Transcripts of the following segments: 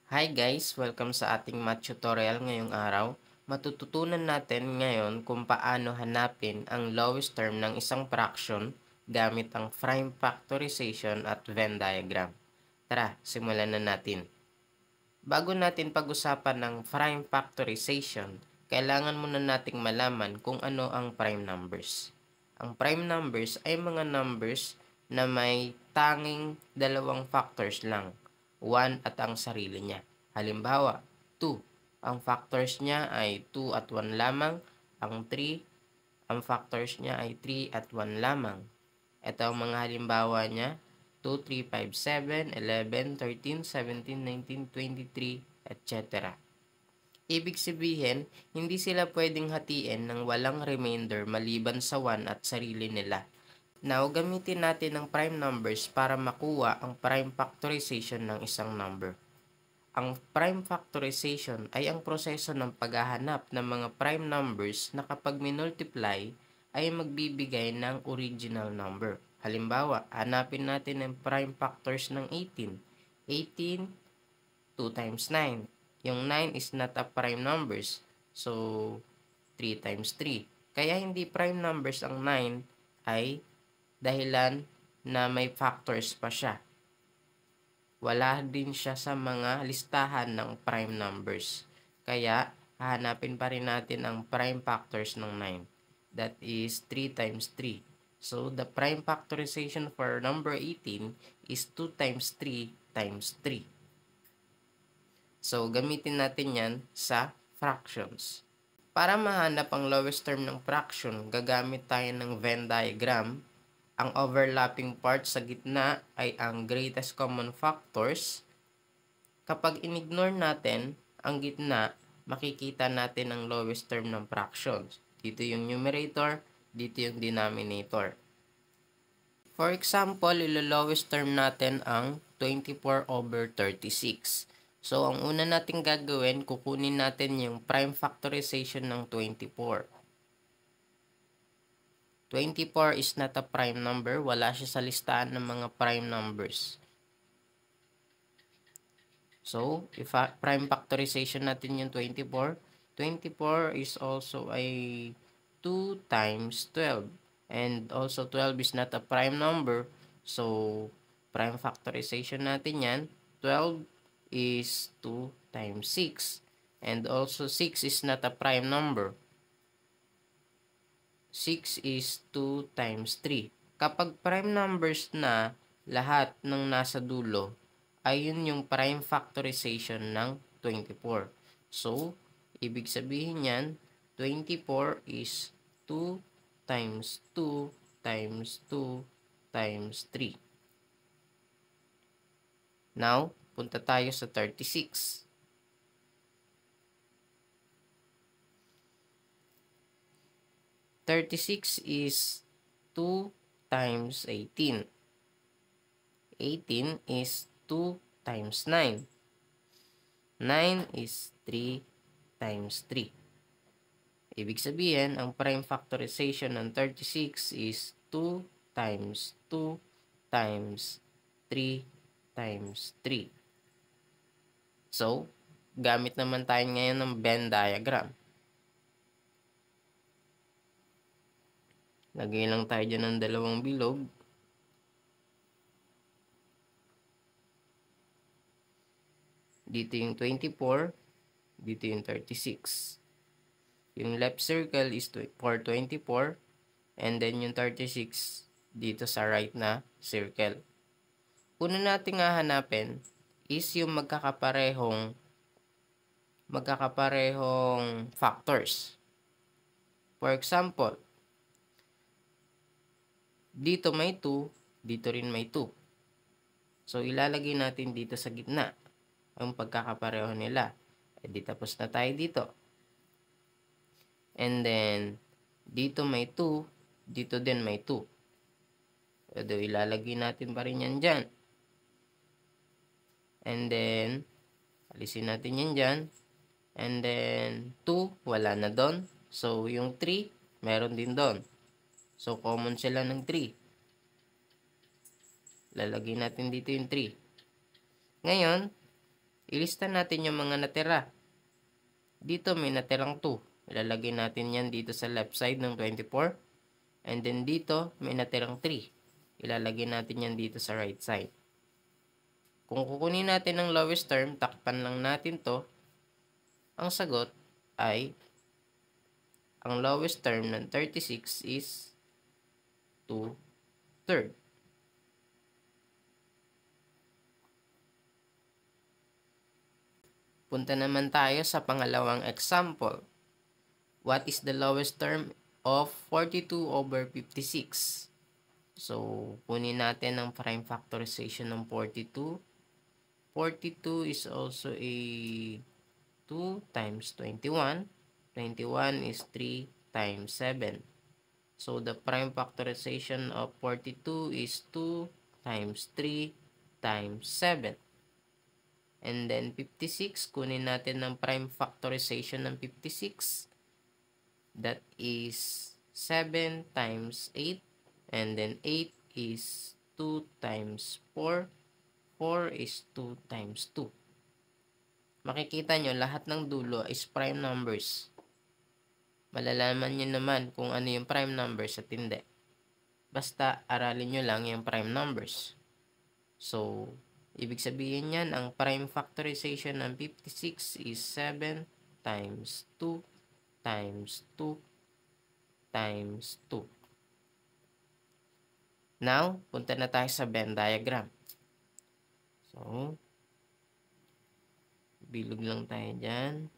Hi guys! Welcome sa ating math tutorial ngayong araw. Matututunan natin ngayon kung paano hanapin ang lowest term ng isang fraction gamit ang prime factorization at Venn diagram. Tara, simulan na natin. Bago natin pag-usapan ng prime factorization, kailangan muna nating malaman kung ano ang prime numbers. Ang prime numbers ay mga numbers na may tanging dalawang factors lang, 1 at ang sarili niya. Halimbawa, 2. Ang factors niya ay 2 at 1 lamang. Ang 3, ang factors niya ay 3 at 1 lamang. Ito ang mga halimbawa niya: 2, 3, 5, 7, 11, 13, 17, 19, 23, etc. Ibig sabihin, hindi sila pwedeng hatiin ng walang remainder maliban sa 1 at sarili nila. Now, gamitin natin ang prime numbers para makuha ang prime factorization ng isang number. Ang prime factorization ay ang proseso ng paghahanap ng mga prime numbers na kapag minultiply ay magbibigay ng original number. Halimbawa, hanapin natin ang prime factors ng 18. 18, 2 times 9. Yung 9 is not a prime numbers, so 3 times 3. Kaya hindi prime numbers ang 9 ay dahilan na may factors pa siya. Wala din siya sa mga listahan ng prime numbers. Kaya, hahanapin pa rin natin ang prime factors ng 9. That is 3 times 3. So, the prime factorization for number 18 is 2 times 3 times 3. So, gamitin natin yan sa fractions. Para mahanap ang lowest term ng fraction, gagamit tayo ng Venn diagram. Ang overlapping part sa gitna ay ang greatest common factors. Kapag in-ignore natin ang gitna, makikita natin ang lowest term ng fractions. Dito yung numerator, dito yung denominator. For example, ilo-lowest term natin ang 24/36. So, ang una nating gagawin, kukunin natin yung prime factorization ng 24. 24 is not a prime number. Wala siya sa listahan ng mga prime numbers. So, if prime factorization natin yung 24, 24 is also a 2 times 12. And also 12 is not a prime number. So, prime factorization natin yan. 12 is 2 times 6. And also 6 is not a prime number. 6 is 2 times 3. Kapag prime numbers na lahat ng nasa dulo, ayun yung prime factorization ng 24. So, ibig sabihin yan, 24 is 2 times 2 times 2 times 3. Now, punta tayo sa 36. 36 is 2 times 18. 18 is 2 times 9. 9 is 3 times 3. Ibig sabihin, ang prime factorization ng 36 is 2 times 2 times 3 times 3. So, gamit naman tayo ngayon ng Venn diagram. Lagay lang tayo dyan ng dalawang bilog. Dito yung 24, dito yung 36. Yung left circle is for 24, and then yung 36 dito sa right na circle. Una nating hahanapin is yung magkakaparehong factors. For example, dito may 2, dito rin may 2. So, ilalagay natin dito sa gitna ang pagkakapareho nila. Di tapos na tayo dito. And then, dito may 2, dito din may 2. So, ilalagay natin pa rin yan dyan. And then, alisin natin yan dyan. And then, 2, wala na doon. So, yung 3, meron din doon. So, common sila ng 3. Lalagay natin dito yung 3. Ngayon, Ilista natin yung mga natira. Dito may natirang 2. Ilalagay natin yan dito sa left side ng 24. And then dito may natirang 3. Ilalagay natin yan dito sa right side. Kung kukunin natin ang lowest term, takpan lang natin to. Ang sagot ay, ang lowest term ng 36 is 2/3. Punta naman tayo sa pangalawang example. What is the lowest term of 42/56? So, kunin natin ang prime factorization ng 42. 42 is also a 2 times 21. 21 is 3 times 7. So, the prime factorization of 42 is 2 times 3 times 7. And then 56, kunin natin ng prime factorization ng 56. That is 7 times 8. And then 8 is 2 times 4. 4 is 2 times 2. Makikita nyo, lahat ng dulo is prime numbers. Malalaman nyo naman kung ano yung prime numbers at hindi. Basta aralin nyo lang yung prime numbers. So, ibig sabihin yan, ang prime factorization ng 56 is 7 times 2 times 2 times 2. Now, punta na tayo sa Venn diagram. So, bilog lang tayo dyan.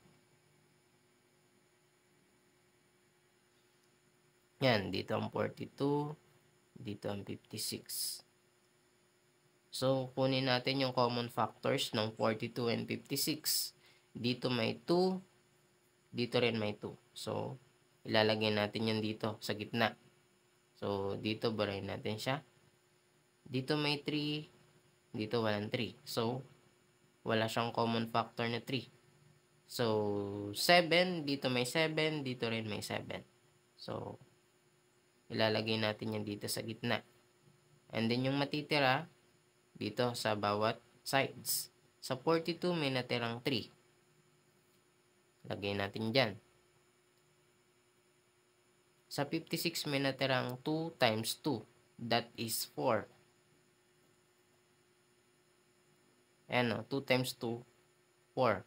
Yan, dito ang 42, dito ang 56. So, kunin natin yung common factors ng 42 and 56. Dito may 2, dito rin may 2. So, ilalagay natin yan dito sa gitna. So, dito burahin natin siya. Dito may 3, dito walang 3. So, wala siyang common factor na 3. So, 7, dito may 7, dito rin may 7. So, ilalagay natin yan dito sa gitna. And then yung matitira, dito sa bawat sides. Sa 42, may natirang 3. Lagay natin dyan. Sa 56, may natirang 2 times 2. That is 4. Ayan o, 2 times 2, 4.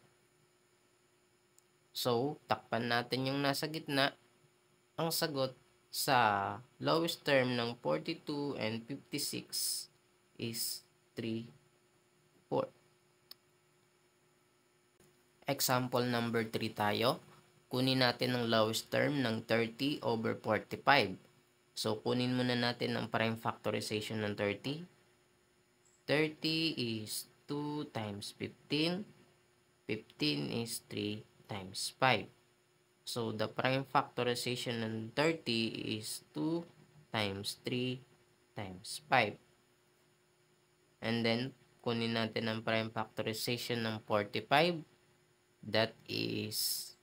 So, takpan natin yung nasa gitna. Ang sagot sa lowest term ng 42 and 56 is 3/4. Example number 3 tayo. Kunin natin ang lowest term ng 30/45. So, kunin muna natin ang prime factorization ng 30. 30 is 2 times 15. 15 is 3 times 5. So, the prime factorization ng 30 is 2 times 3 times 5. And then, kunin natin ang prime factorization ng 45. That is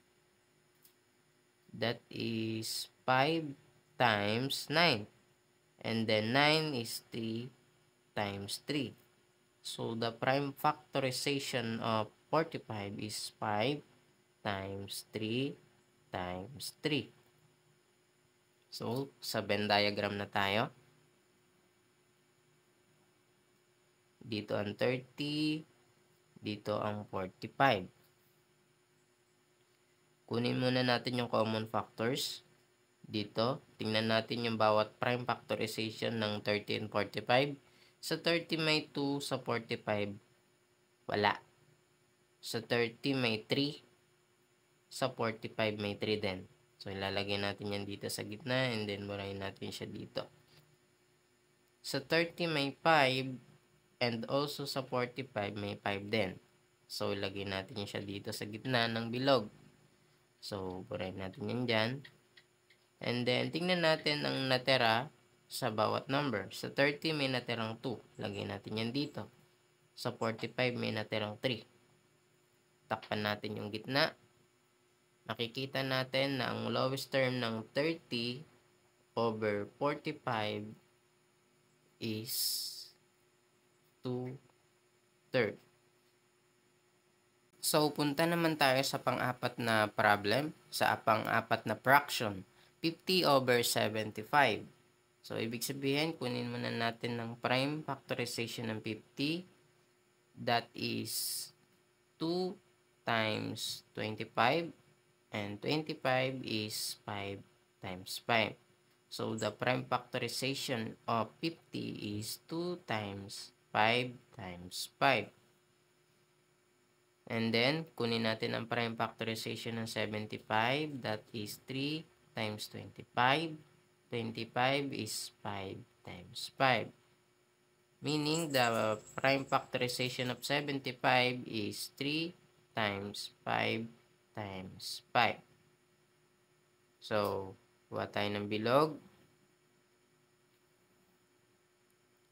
5 times 9. And then, 9 is 3 times 3. So, the prime factorization of 45 is 5 times 3 times 3. So, sa Venn diagram na tayo. Dito ang 30, dito ang 45. Kunin muna natin yung common factors. Dito, tingnan natin yung bawat prime factorization ng 30 and 45. Sa 30 may 2, sa 45 wala. Sa 30 may 3, sa 45 may 3 din. So, ilalagay natin yan dito sa gitna and then burahin natin siya dito. Sa 30 may 5 and also sa 45 may 5 din. So, ilagay natin siya dito sa gitna ng bilog. So, burahin natin yan dyan. And then, tingnan natin ang natira sa bawat number. Sa 30 may natirang 2. Lagay natin yan dito. Sa 45 may natirang 3. Takpan natin yung gitna. Makikita natin na ang lowest term ng 30/45 is 2/3. So, punta naman tayo sa pang-apat na problem, sa pang-apat na fraction, 50/75. So, ibig sabihin, kunin muna natin ng prime factorization ng 50. That is 2 times 25, and 25 is 5 times 5. So, the prime factorization of 50 is 2 times 5 times 5. And then, kunin natin ang prime factorization ng 75. That is 3 times 25. 25 is 5 times 5. Meaning, the prime factorization of 75 is 3 times 5 times 5. So, kuha tayo ng bilog.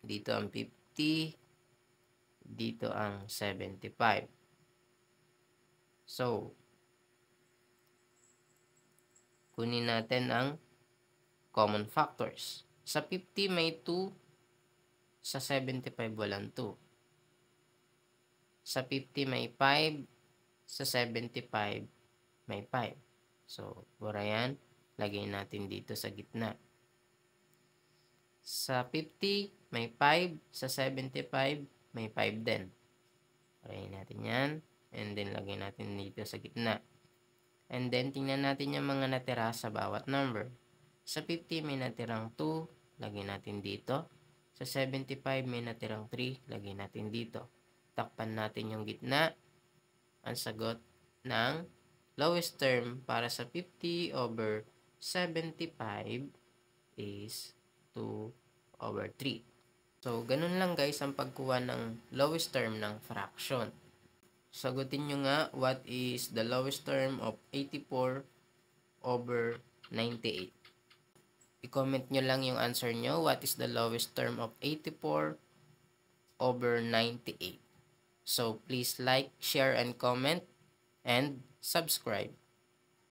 Dito ang 50. Dito ang 75. So, kunin natin ang common factors. Sa 50 may 2, sa 75 walang 2. Sa 50 may 5, sa 75 may 5. So, pura yan, lagay natin dito sa gitna. Sa 50 may 5, sa 75 may 5 din. Purahin natin yan, and then lagay natin dito sa gitna. And then, tingnan natin yung mga natira sa bawat number. Sa 50, may natirang 2, lagay natin dito. Sa 75, may natirang 3, lagay natin dito. Takpan natin yung gitna. Ang sagot ng lowest term para sa 50/75 is 2/3. So, ganun lang guys ang pagkuha ng lowest term ng fraction. Sagutin nyo nga, what is the lowest term of 84/98? I-comment nyo lang yung answer nyo, what is the lowest term of 84/98? So, please like, share, and comment, and subscribe.